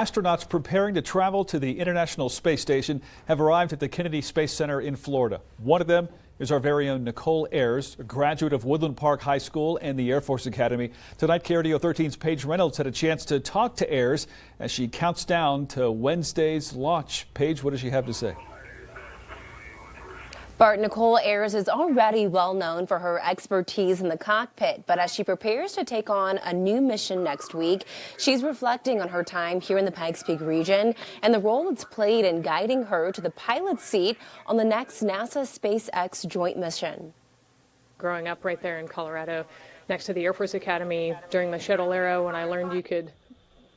Astronauts preparing to travel to the International Space Station have arrived at the Kennedy Space Center in Florida. One of them is our very own Nichole Ayers, a graduate of Woodland Park High School and the Air Force Academy. Tonight, KRDO 13's Paige Reynolds had a chance to talk to Ayers as she counts down to Wednesday's launch. Paige, what does she have to say? Bart, Nichole Ayers is already well known for her expertise in the cockpit, but as she prepares to take on a new mission next week, she's reflecting on her time here in the Pikes Peak region and the role it's played in guiding her to the pilot's seat on the next NASA SpaceX joint mission. Growing up right there in Colorado, next to the Air Force Academy during the shuttle era, when I learned you could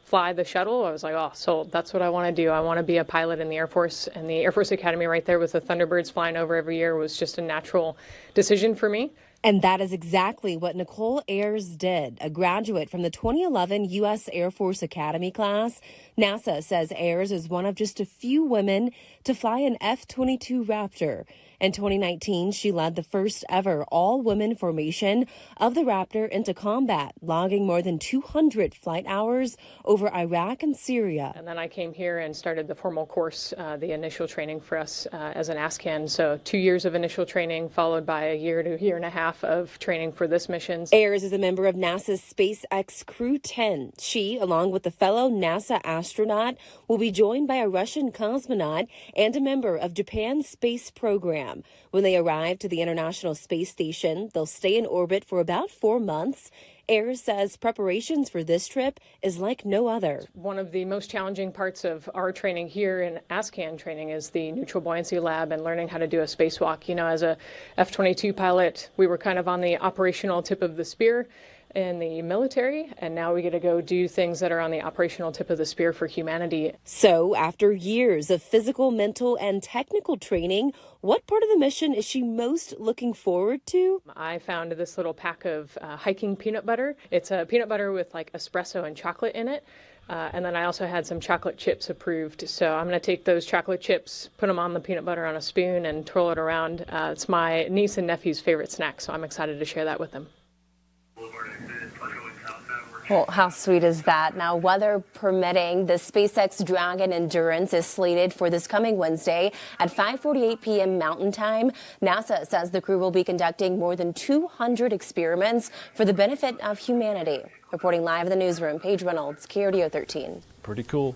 fly the shuttle, I was like, oh, sold. That's what I want to do. I want to be a pilot in the Air Force. And the Air Force Academy right there with the Thunderbirds flying over every year was just a natural decision for me. And that is exactly what Nichole Ayers did, a graduate from the 2011 U.S. Air Force Academy class. NASA says Ayers is one of just a few women to fly an F-22 Raptor. In 2019, she led the first ever all-women formation of the Raptor into combat, logging more than 200 flight hours over Iraq and Syria. And then I came here and started the formal course, the initial training for us as an ASCAN. So 2 years of initial training followed by a year to year and a half of training for this mission. Ayers is a member of NASA's SpaceX Crew 10. She, along with a fellow NASA astronaut, will be joined by a Russian cosmonaut and a member of Japan's space program. When they arrive to the International Space Station, they'll stay in orbit for about 4 months. Ayers says preparations for this trip is like no other. One of the most challenging parts of our training here in ASCAN training is the neutral buoyancy lab and learning how to do a spacewalk. You know, as a F-22 pilot, we were kind of on the operational tip of the spear in the military, and now we get to go do things that are on the operational tip of the spear for humanity. So, after years of physical, mental, and technical training, what part of the mission is she most looking forward to? I found this little pack of hiking peanut butter. It's a peanut butter with like espresso and chocolate in it. And then I also had some chocolate chips approved. So I'm going to take those chocolate chips, put them on the peanut butter on a spoon, and twirl it around. It's my niece and nephew's favorite snack, so I'm excited to share that with them. Well, how sweet is that? Now, weather permitting, the SpaceX Dragon Endurance is slated for this coming Wednesday at 5:48 p.m. Mountain Time. NASA says the crew will be conducting more than 200 experiments for the benefit of humanity. Reporting live in the newsroom, Paige Reynolds, KRDO 13. Pretty cool.